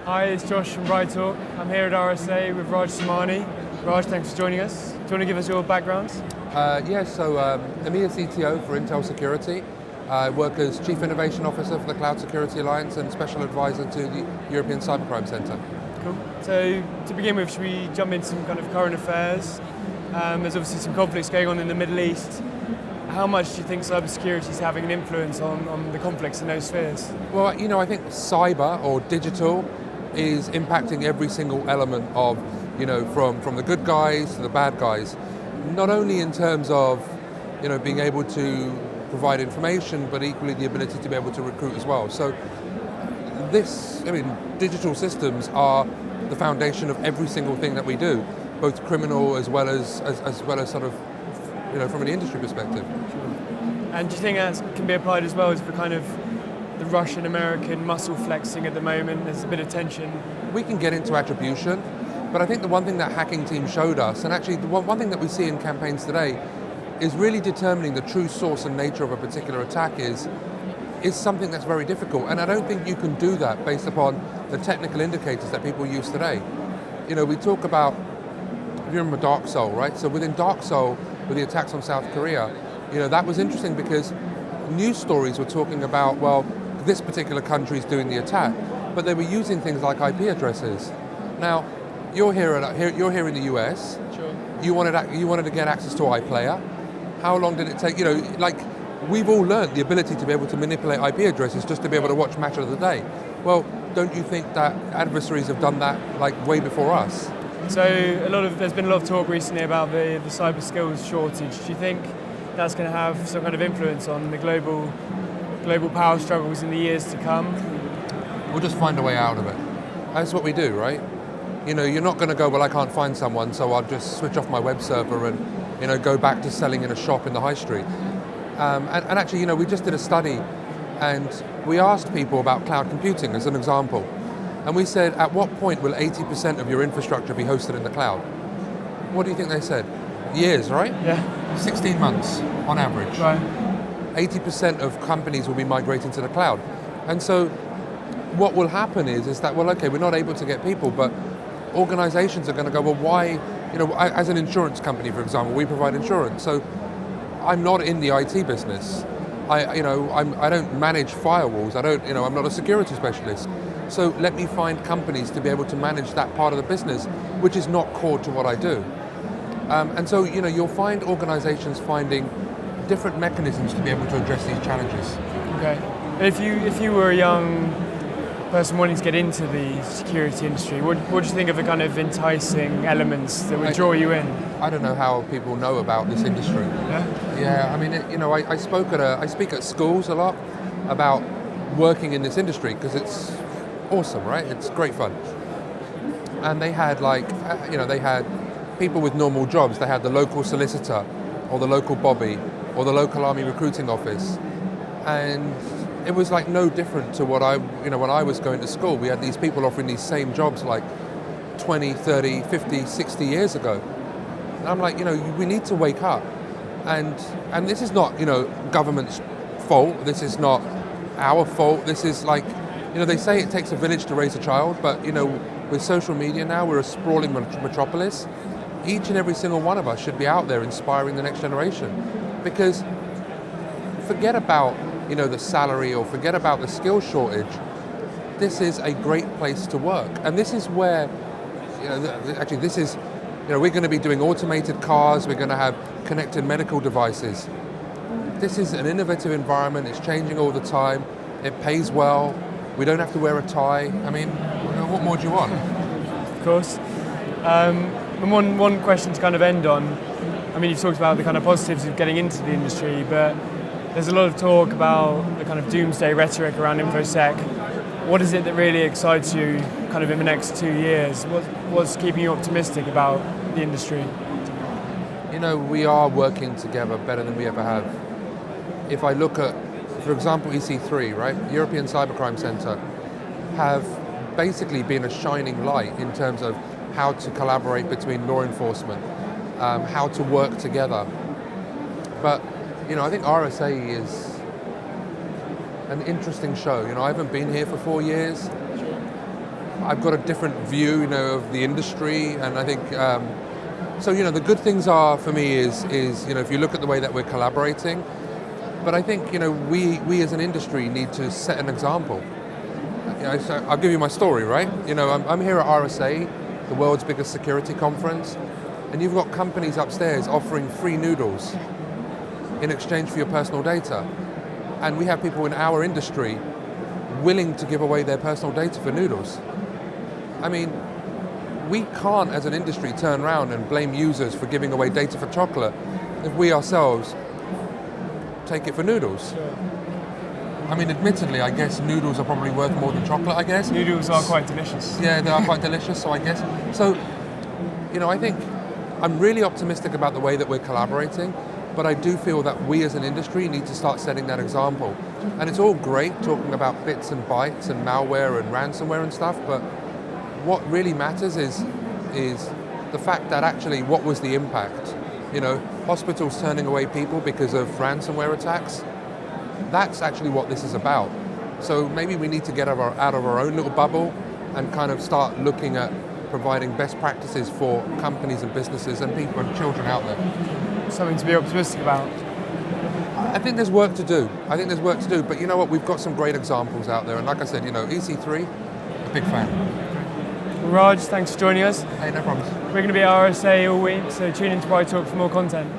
Hi, it's Josh from BrightTALK. I'm here at RSA with Raj Samani. Raj, thanks for joining us. Do you want to give us your background? I'm EMEA CTO for Intel Security. I work as Chief Innovation Officer for the Cloud Security Alliance and Special Advisor to the European Cybercrime Centre. Cool. So to begin with, should we jump into some kind of current affairs? There's obviously some conflicts going on in the Middle East. How much do you think cybersecurity is having an influence on the conflicts in those spheres? Well, I think cyber or digital is impacting every single element of, from the good guys to the bad guys. Not only in terms of, being able to provide information, but equally the ability to be able to recruit as well. So digital systems are the foundation of every single thing that we do, both criminal as well as sort of, from an industry perspective. Sure. And do you think that can be applied as well as for kind of the Russian-American muscle flexing at the moment? There's a bit of tension. We can get into attribution, but I think the one thing that hacking team showed us, and actually the one thing that we see in campaigns today, is really determining the true source and nature of a particular attack is something that's very difficult. And I don't think you can do that based upon the technical indicators that people use today. We talk about, if you remember Dark Soul, right? So within Dark Soul, with the attacks on South Korea, that was interesting because news stories were talking about, well, this particular country is doing the attack, but they were using things like IP addresses. Now, you're here in the US. Sure. You wanted to get access to iPlayer. How long did it take? We've all learned the ability to be able to manipulate IP addresses just to be able to watch Match of the Day. Well, don't you think that adversaries have done that way before us? So there's been a lot of talk recently about the cyber skills shortage. Do you think that's going to have some kind of influence on the global power struggles in the years to come? We'll just find a way out of it. That's what we do, right? You're not going to go, well, I can't find someone, so I'll just switch off my web server and go back to selling in a shop in the high street. And actually, we just did a study and we asked people about cloud computing as an example. And we said, at what point will 80% of your infrastructure be hosted in the cloud? What do you think they said? Years, right? Yeah. 16 months on average. Right. 80% of companies will be migrating to the cloud. And so what will happen is that, well, okay, we're not able to get people, but organizations are going to go, well, why, as an insurance company, for example, we provide insurance. So I'm not in the IT business. I don't manage firewalls. I'm not a security specialist. So let me find companies to be able to manage that part of the business, which is not core to what I do. And so, you'll find organizations finding different mechanisms to be able to address these challenges. Okay. If you were a young person wanting to get into the security industry, what do you think of the kind of enticing elements that would draw you in? I don't know how people know about this industry. Yeah? Yeah, I speak at schools a lot about working in this industry because it's awesome, right? It's great fun. And they had they had people with normal jobs. They had the local solicitor or the local bobby or the local army recruiting office. And it was no different to when I was going to school. We had these people offering these same jobs 20, 30, 50, 60 years ago. And I'm we need to wake up. And this is not, government's fault. This is not our fault. This is they say it takes a village to raise a child, but with social media now, we're a sprawling metropolis. Each and every single one of us should be out there inspiring the next generation. Because forget about the salary or forget about the skill shortage. This is a great place to work. And this is where, we're going to be doing automated cars, we're going to have connected medical devices. This is an innovative environment, it's changing all the time, it pays well, we don't have to wear a tie. What more do you want? Of course. And one question to kind of end on, you've talked about the kind of positives of getting into the industry, but there's a lot of talk about the kind of doomsday rhetoric around InfoSec. What is it that really excites you kind of in the next 2 years? What's keeping you optimistic about the industry? We are working together better than we ever have. If I look at, for example, EC3, right? European Cybercrime Centre have basically been a shining light in terms of how to collaborate between law enforcement, how to work together. But I think RSA is an interesting show. I haven't been here for 4 years. I've got a different view, of the industry, and I think so. The good things are for me is if you look at the way that we're collaborating, but I think we as an industry need to set an example. So I'll give you my story, right? I'm here at RSA, the world's biggest security conference, and you've got companies upstairs offering free noodles in exchange for your personal data, and we have people in our industry willing to give away their personal data for noodles. I mean, we can't, as an industry, turn around and blame users for giving away data for chocolate if we ourselves take it for noodles. Sure. I mean, admittedly, I guess noodles are probably worth more than chocolate, I guess. Noodles are quite delicious. Yeah, they are quite delicious, so I guess. So, I think I'm really optimistic about the way that we're collaborating, but I do feel that we as an industry need to start setting that example. And it's all great talking about bits and bytes and malware and ransomware and stuff, but what really matters is the fact that actually what was the impact? Hospitals turning away people because of ransomware attacks. That's actually what this is about. So maybe we need to get out of our own little bubble and kind of start looking at providing best practices for companies and businesses and people and children out there. Something to be optimistic about. I think there's work to do. But you know what? We've got some great examples out there. And like I said, EC3, a big fan. Well, Raj, thanks for joining us. Hey, no problems. We're going to be at RSA all week, so tune into BrightTALK for more content.